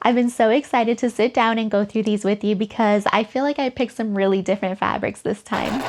I've been so excited to sit down and go through these with you because I feel like I picked some really different fabrics this time.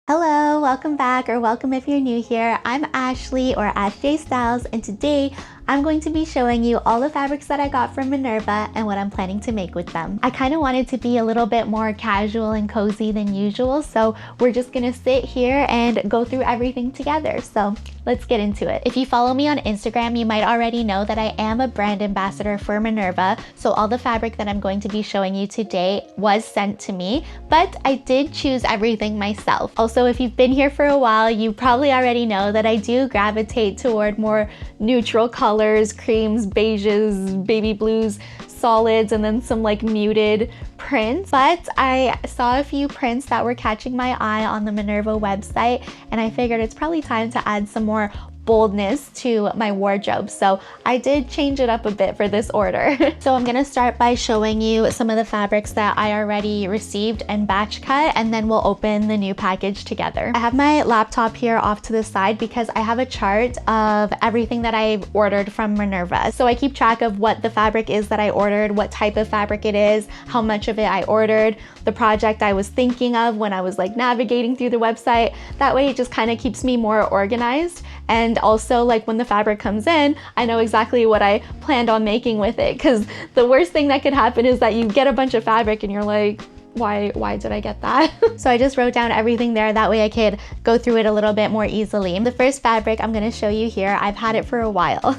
Hello, welcome back, or welcome if you're new here. I'm Ashley, or Ash J Styles, and today I'm going to be showing you all the fabrics that I got from Minerva and what I'm planning to make with them. I kind of wanted to be a little bit more casual and cozy than usual, so we're just gonna sit here and go through everything together. So let's get into it. If you follow me on Instagram, you might already know that I am a brand ambassador for Minerva, so all the fabric that I'm going to be showing you today was sent to me, but I did choose everything myself. Also, if you've been here for a while, you probably already know that I do gravitate toward more neutral colors, creams, beiges, baby blues, solids, and then some like muted prints. But I saw a few prints that were catching my eye on the Minerva website, and I figured it's probably time to add some more boldness to my wardrobe, so I did change it up a bit for this order. So I'm gonna start by showing you some of the fabrics that I already received and batch cut, and then we'll open the new package together. I have my laptop here off to the side because I have a chart of everything that I've ordered from Minerva. So I keep track of what the fabric is that I ordered, what type of fabric it is, how much of it I ordered, the project I was thinking of when I was like navigating through the website. That way it just kind of keeps me more organized. And also, like, when the fabric comes in, I know exactly what I planned on making with it, because the worst thing that could happen is that you get a bunch of fabric and you're like, why did I get that? So I just wrote down everything there, that way I could go through it a little bit more easily. The first fabric I'm going to show you here, I've had it for a while.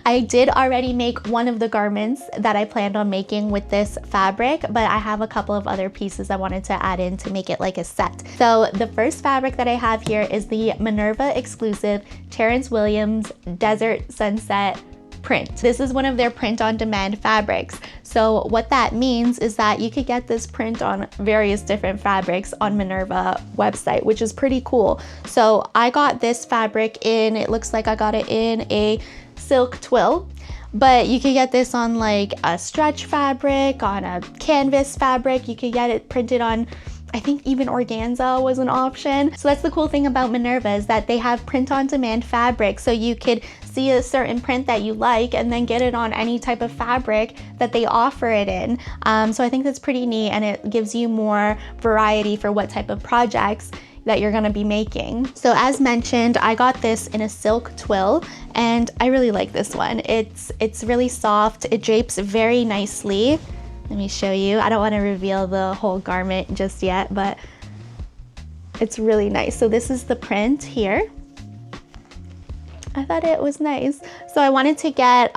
I did already make one of the garments that I planned on making with this fabric, but I have a couple of other pieces I wanted to add in to make it like a set. So the first fabric that I have here is the Minerva exclusive Terrence Williams Desert Sunset print. This is one of their print on demand fabrics. So what that means is that you could get this print on various different fabrics on Minerva website, which is pretty cool. So I got this fabric in, it looks like I got it in a silk twill, but you could get this on like a stretch fabric, on a canvas fabric. You could get it printed on, I think even organza was an option. So that's the cool thing about Minerva, is that they have print on demand fabric, so you could see a certain print that you like and then get it on any type of fabric that they offer it in. So I think that's pretty neat, and it gives you more variety for what type of projects that you're gonna be making. So as mentioned, I got this in a silk twill, and I really like this one. It's really soft, it drapes very nicely. Let me show you. I don't want to reveal the whole garment just yet, but it's really nice. So this is the print here. I thought it was nice. So I wanted to get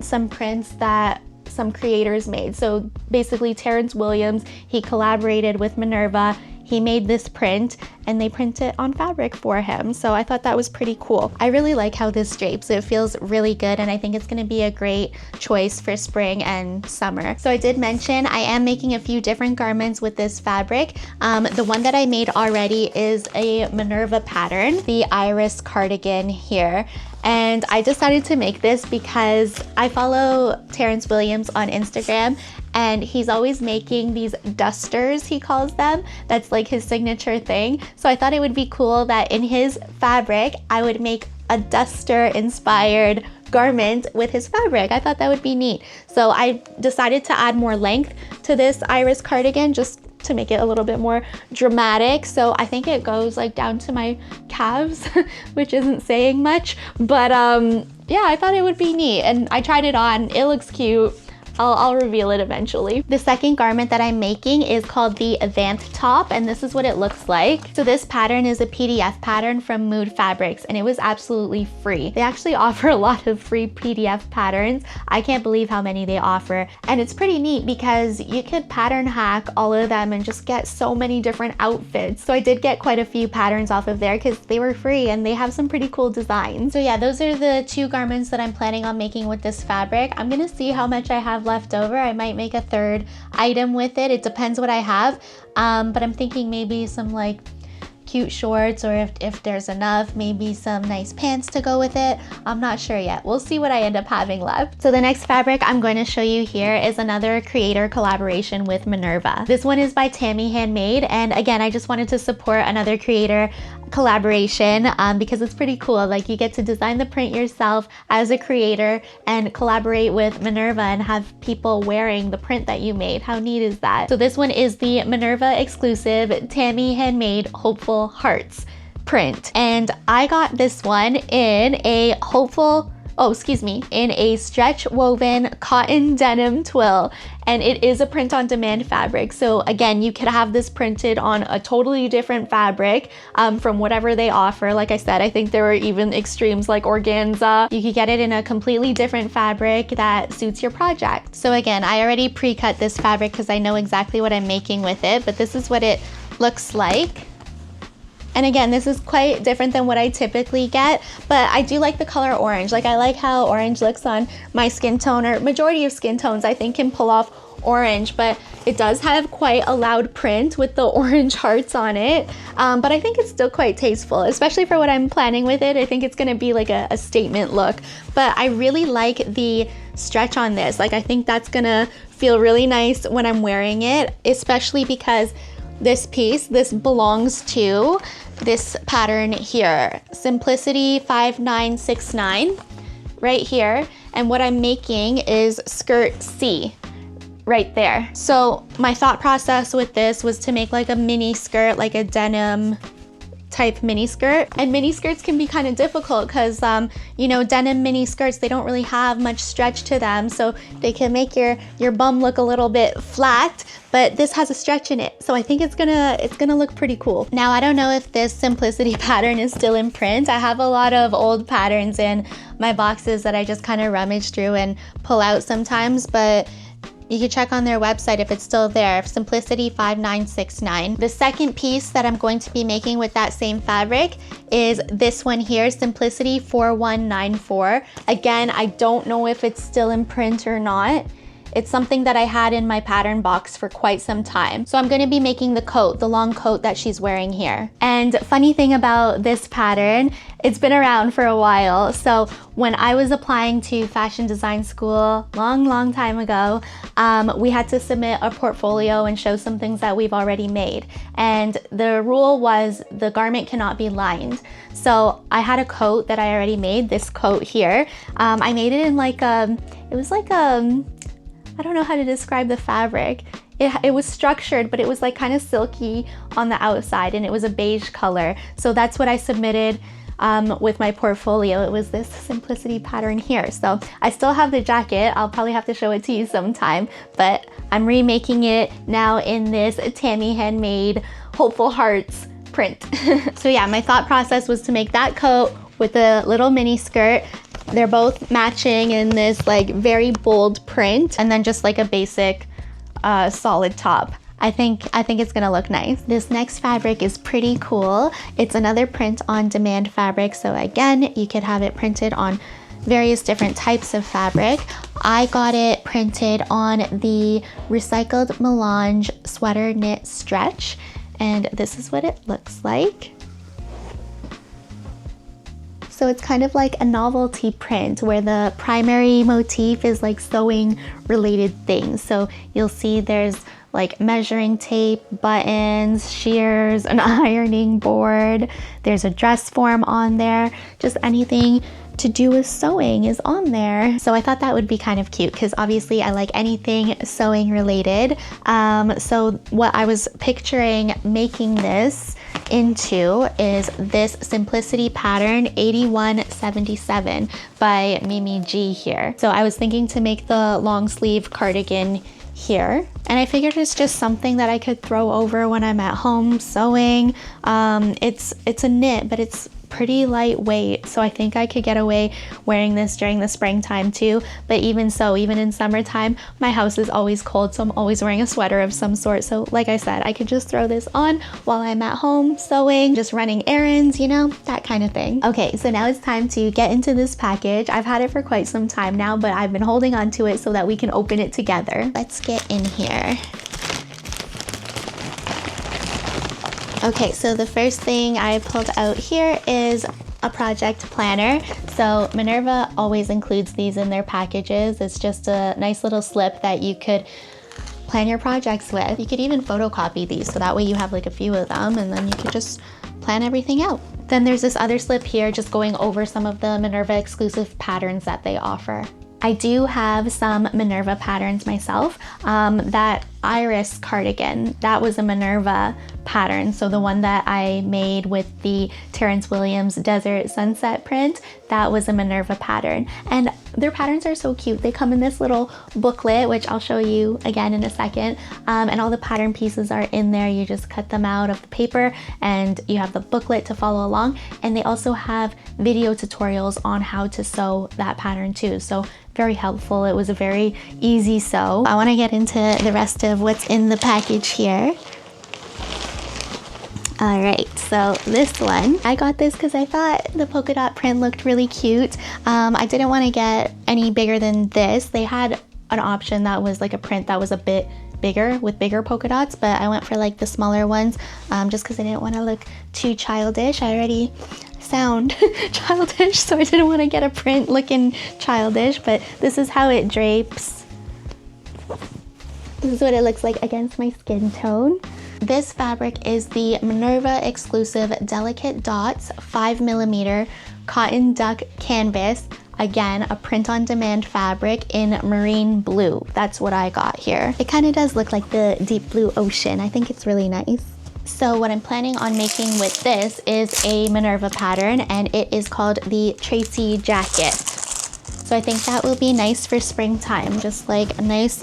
some prints that some creators made. So basically Terrence Williams, he collaborated with Minerva. He made this print and they print it on fabric for him. So I thought that was pretty cool. I really like how this drapes. It feels really good, and I think it's gonna be a great choice for spring and summer. So I did mention I am making a few different garments with this fabric. The one that I made already is a Minerva pattern, the iris cardigan here. And I decided to make this because I follow Terrence Williams on Instagram, and he's always making these dusters, he calls them. That's like his signature thing. So I thought it would be cool that in his fabric, I would make a duster inspired garment with his fabric. I thought that would be neat. So I decided to add more length to this iris cardigan, just to make it a little bit more dramatic. So I think it goes like down to my calves, which isn't saying much, but yeah, I thought it would be neat, and I tried it on. It looks cute. I'll reveal it eventually. The second garment that I'm making is called the Advanced Top, and this is what it looks like. So this pattern is a PDF pattern from Mood Fabrics, and it was absolutely free. They actually offer a lot of free PDF patterns. I can't believe how many they offer, and it's pretty neat because you could pattern hack all of them and just get so many different outfits. So I did get quite a few patterns off of there because they were free and they have some pretty cool designs. So yeah, those are the two garments that I'm planning on making with this fabric. I'm gonna see how much I have left over. I might make a third item with it. It depends what I have, but I'm thinking maybe some like cute shorts, or if there's enough, maybe some nice pants to go with it. I'm not sure yet. We'll see what I end up having left. So the next fabric I'm going to show you here is another creator collaboration with Minerva. This one is by Tammy Handmade, and again, I just wanted to support another creator collaboration because it's pretty cool. Like you get to design the print yourself as a creator and collaborate with Minerva and have people wearing the print that you made. How neat is that? So this one is the Minerva exclusive Tammy Handmade Hopeful Hearts print. And I got this one in a in a stretch woven cotton denim twill, and it is a print on demand fabric. So again, you could have this printed on a totally different fabric from whatever they offer. Like I said, I think there are even extremes like organza. You could get it in a completely different fabric that suits your project. So again, I already pre-cut this fabric because I know exactly what I'm making with it, but this is what it looks like. And again, this is quite different than what I typically get, but I do like the color orange. Like I like how orange looks on my skin tone, or majority of skin tones I think can pull off orange, but it does have quite a loud print with the orange hearts on it. But I think it's still quite tasteful, especially for what I'm planning with it. I think it's gonna be like a statement look, but I really like the stretch on this. Like I think that's gonna feel really nice when I'm wearing it, especially because this belongs to this pattern here, Simplicity 5969 right here. And what I'm making is skirt C right there. So my thought process with this was to make like a mini skirt, like a denim type mini skirt. And mini skirts can be kind of difficult because you know, denim mini skirts, they don't really have much stretch to them, so they can make your bum look a little bit flat, but this has a stretch in it, so I think it's gonna look pretty cool. Now I don't know if this Simplicity pattern is still in print. I have a lot of old patterns in my boxes that I just kind of rummage through and pull out sometimes, but you can check on their website if it's still there, Simplicity 5969. The second piece that I'm going to be making with that same fabric is this one here, Simplicity 4194. Again, I don't know if it's still in print or not. It's something that I had in my pattern box for quite some time. So I'm gonna be making the coat, the long coat that she's wearing here. And funny thing about this pattern, it's been around for a while. So when I was applying to fashion design school, long time ago, we had to submit a portfolio and show some things that we've already made. And the rule was the garment cannot be lined. So I had a coat that I already made, this coat here. I made it in like I don't know how to describe the fabric. It was structured, but it was like kind of silky on the outside, and it was a beige color. So that's what I submitted with my portfolio. It was this Simplicity pattern here. So I still have the jacket. I'll probably have to show it to you sometime, but I'm remaking it now in this Tammy Handmade Hopeful Hearts print. So yeah, my thought process was to make that coat with a little mini skirt. They're both matching in this like very bold print, and then just like a basic solid top. I think it's gonna look nice. This next fabric is pretty cool. It's another print on demand fabric. So again, you could have it printed on various different types of fabric. I got it printed on the recycled melange sweater knit stretch, and this is what it looks like. So it's kind of like a novelty print where the primary motif is like sewing related things. So you'll see there's like measuring tape, buttons, shears, an ironing board. There's a dress form on there. Just anything to do with sewing is on there. So I thought that would be kind of cute because obviously I like anything sewing related. So what I was picturing making this into is this Simplicity pattern 8177 by Mimi G here. So I was thinking to make the long sleeve cardigan here, and I figured it's just something that I could throw over when I'm at home sewing. It's a knit, but it's pretty lightweight, so I think I could get away wearing this during the springtime too. But even so, even in summertime, my house is always cold, so I'm always wearing a sweater of some sort. So like I said, I could just throw this on while I'm at home sewing, just running errands, you know, that kind of thing. Okay, so now it's time to get into this package. I've had it for quite some time now, but I've been holding on to it so that we can open it together. Let's get in here. Okay, so the first thing I pulled out here is a project planner. So Minerva always includes these in their packages. It's just a nice little slip that you could plan your projects with. You could even photocopy these, so that way you have like a few of them, and then you could just plan everything out. Then there's this other slip here just going over some of the Minerva exclusive patterns that they offer. I do have some Minerva patterns myself. That iris cardigan, that was a Minerva pattern. So the one that I made with the Terrence Williams Desert Sunset print, that was a Minerva pattern. And their patterns are so cute. They come in this little booklet, which I'll show you again in a second. And all the pattern pieces are in there. You just cut them out of the paper and you have the booklet to follow along. And they also have video tutorials on how to sew that pattern too. So very helpful. It was a very easy sew. I want to get into the rest of what's in the package here. All right, so this one, I got this because I thought the polka dot print looked really cute. I didn't want to get any bigger than this. They had an option that was like a print that was a bit bigger with bigger polka dots, but I went for like the smaller ones just because I didn't want to look too childish. I already sound childish, so I didn't want to get a print looking childish, but this is how it drapes. This is what it looks like against my skin tone. This fabric is the Minerva exclusive Delicate Dots 5mm cotton duck canvas. Again, a print-on-demand fabric in marine blue. That's what I got here. It kind of does look like the deep blue ocean. I think it's really nice. So what I'm planning on making with this is a Minerva pattern, and it is called the Tracy Jacket. So I think that will be nice for springtime. Just like a nice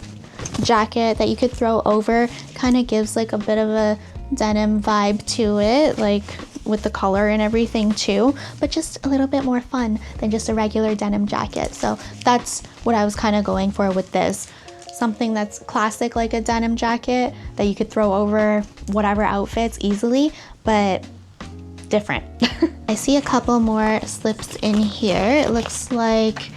jacket that you could throw over. Kind of gives like a bit of a denim vibe to it, like with the color and everything too, but just a little bit more fun than just a regular denim jacket. So that's what I was kind of going for with this. Something that's classic like a denim jacket that you could throw over whatever outfits easily, but different. I see a couple more slips in here. It looks like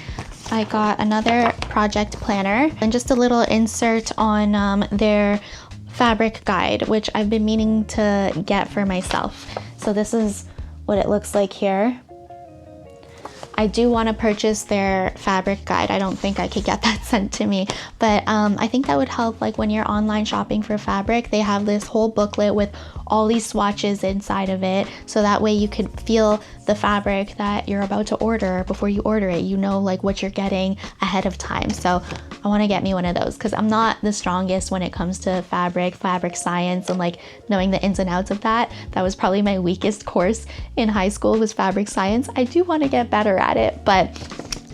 I got another project planner and just a little insert on their fabric guide, which I've been meaning to get for myself. So this is what it looks like here. I do want to purchase their fabric guide. I don't think I could get that sent to me, but I think that would help, like when you're online shopping for fabric. They have this whole booklet with all these swatches inside of it, so that way you could feel the fabric that you're about to order before you order it. You know like what you're getting ahead of time. So I want to get me one of those because I'm not the strongest when it comes to fabric science, and like knowing the ins and outs of that. That was probably my weakest course in high school, was fabric science. I do want to get better at it, but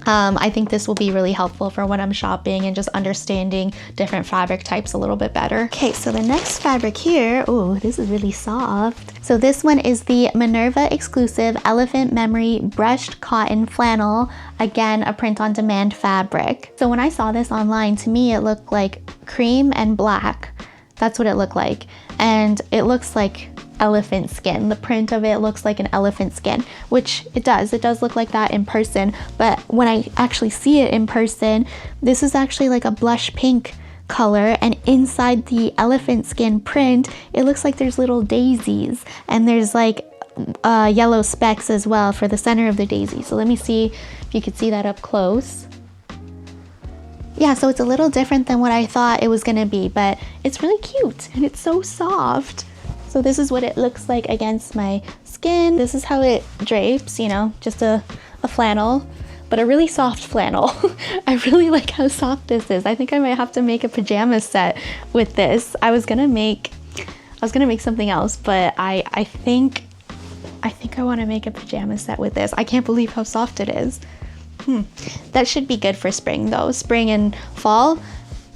I think this will be really helpful for when I'm shopping and just understanding different fabric types a little bit better. Okay, so the next fabric here, oh, this is really soft. So this one is the Minerva exclusive Elephant Memory Brushed Cotton Flannel. Again, a print-on-demand fabric. So when I saw this online, to me it looked like cream and black. That's what it looked like. And it looks like elephant skin. The print of it looks like an elephant skin, which it does. It does look like that in person, but when I actually see it in person, this is actually like a blush pink color, and inside the elephant skin print, it looks like there's little daisies, and there's like yellow specks as well for the center of the daisy. So let me see if you could see that up close. Yeah, so it's a little different than what I thought it was gonna be, but it's really cute and it's so soft. So this is what it looks like against my skin. This is how it drapes, you know, just a flannel, but a really soft flannel. I really like how soft this is. I think I might have to make a pajama set with this. I was gonna make something else, but I think I want to make a pajama set with this. I can't believe how soft it is. That should be good for spring though. Spring and fall,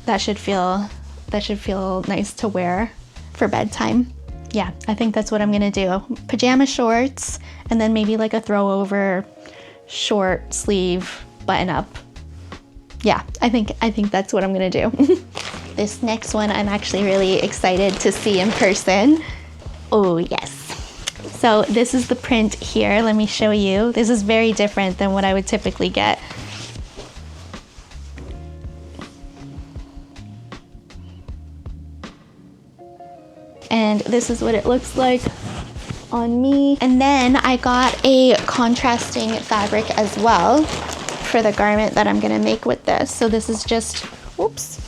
that should feel nice to wear for bedtime. Yeah, I think that's what I'm gonna do. Pajama shorts, and then maybe like a throw over short sleeve button up. Yeah, I think that's what I'm gonna do. This next one I'm actually really excited to see in person. Oh yes. So this is the print here. Let me show you. This is very different than what I would typically get. And this is what it looks like on me. And then I got a contrasting fabric as well for the garment that I'm gonna make with this. So this is just, oops.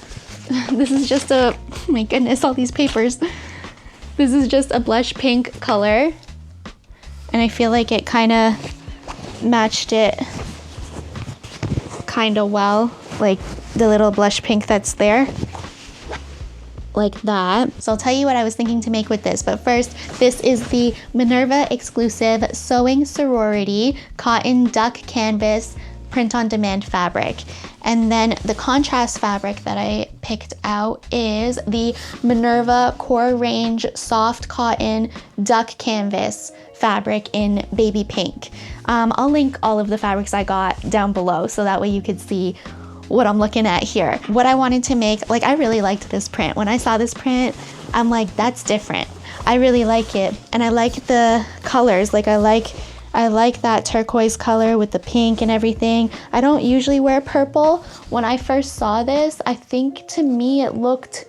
This is just a, oh my goodness, all these papers. This is just a blush pink color. and I feel like it kind of matched it kind of well, like the little blush pink that's there, like that. So I'll tell you what I was thinking to make with this, but first, this is the Minerva exclusive Sewing Sorority Cotton Duck Canvas print on demand fabric. And then the contrast fabric that I picked out is the Minerva Core Range Soft Cotton Duck Canvas fabric in baby pink. I'll link all of the fabrics I got down below so that way you could see what I'm looking at here. What I wanted to make, like, I really liked this print. When I saw this print, I'm like, that's different. I really like it. And I like the colors. Like, I like that turquoise color with the pink and everything. I don't usually wear purple. When I first saw this, I think to me it looks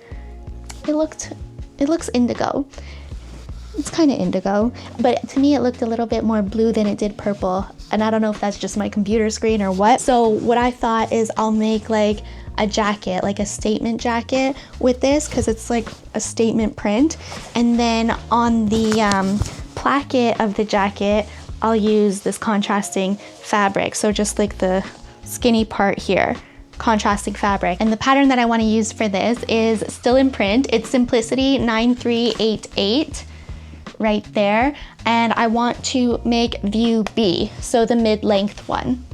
indigo. It's kind of indigo, but to me it looked a little bit more blue than it did purple. And I don't know if that's just my computer screen or what. So what I thought is I'll make like a jacket, like a statement jacket with this, because it's like a statement print. And then on the placket of the jacket, I'll use this contrasting fabric. So just like the skinny part here, contrasting fabric. And the pattern that I want to use for this is still in print. It's Simplicity 9388 right there. And I want to make view B, so the mid-length one.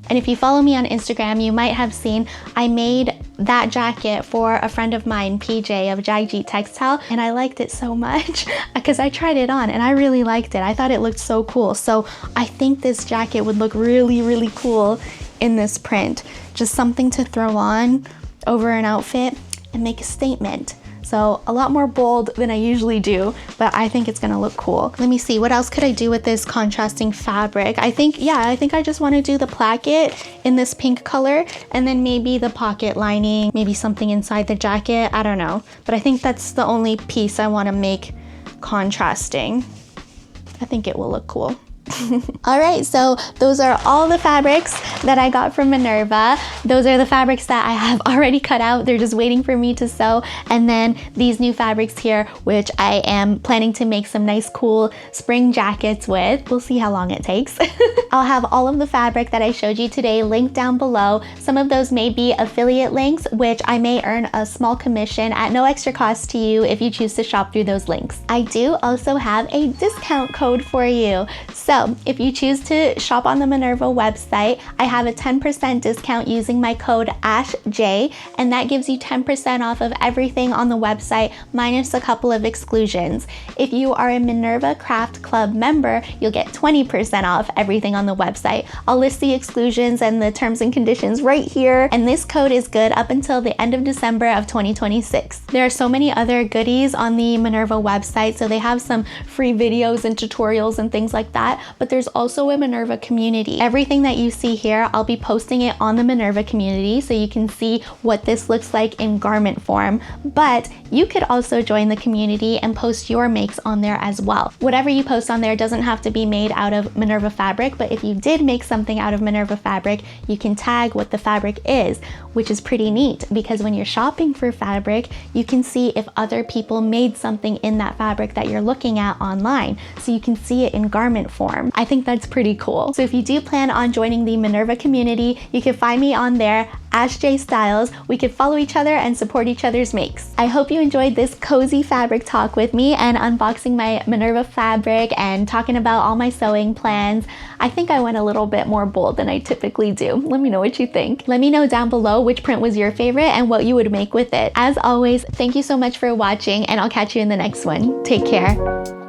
And if you follow me on Instagram, you might have seen I made that jacket for a friend of mine, PJ of Jagjeet Textile, and I liked it so much because I tried it on and I really liked it. I thought it looked so cool. So I think this jacket would look really, really cool in this print. Just something to throw on over an outfit and make a statement. So a lot more bold than I usually do, but I think it's gonna look cool. Let me see, what else could I do with this contrasting fabric? I think I just wanna do the placket in this pink color, and then maybe the pocket lining, maybe something inside the jacket, I don't know. But I think that's the only piece I wanna make contrasting. I think it will look cool. All right, so those are all the fabrics that I got from Minerva. Those are the fabrics that I have already cut out. They're just waiting for me to sew. And then these new fabrics here, which I am planning to make some nice cool spring jackets with. We'll see how long it takes. I'll have all of the fabric that I showed you today linked down below. Some of those may be affiliate links, which I may earn a small commission at no extra cost to you if you choose to shop through those links. I do also have a discount code for you. So if you choose to shop on the Minerva website, I have a 10% discount using my code ASHJ, and that gives you 10% off of everything on the website minus a couple of exclusions. If you are a Minerva Craft Club member, you'll get 20% off everything on the website. I'll list the exclusions and the terms and conditions right here, and this code is good up until the end of December of 2026. There are so many other goodies on the Minerva website, so they have some free videos and tutorials and things like that, but there's also a Minerva community. Everything that you see here, I'll be posting it on the Minerva community so you can see what this looks like in garment form, but you could also join the community and post your makes on there as well. Whatever you post on there doesn't have to be made out of Minerva fabric, but if you did make something out of Minerva fabric, you can tag what the fabric is, which is pretty neat because when you're shopping for fabric, you can see if other people made something in that fabric that you're looking at online, so you can see it in garment form. I think that's pretty cool. So if you do plan on joining the Minerva community, you can find me on there, AshJ Styles. We could follow each other and support each other's makes. I hope you enjoyed this cozy fabric talk with me and unboxing my Minerva fabric and talking about all my sewing plans. I think I went a little bit more bold than I typically do. Let me know what you think. Let me know down below which print was your favorite and what you would make with it. As always, thank you so much for watching, and I'll catch you in the next one. Take care.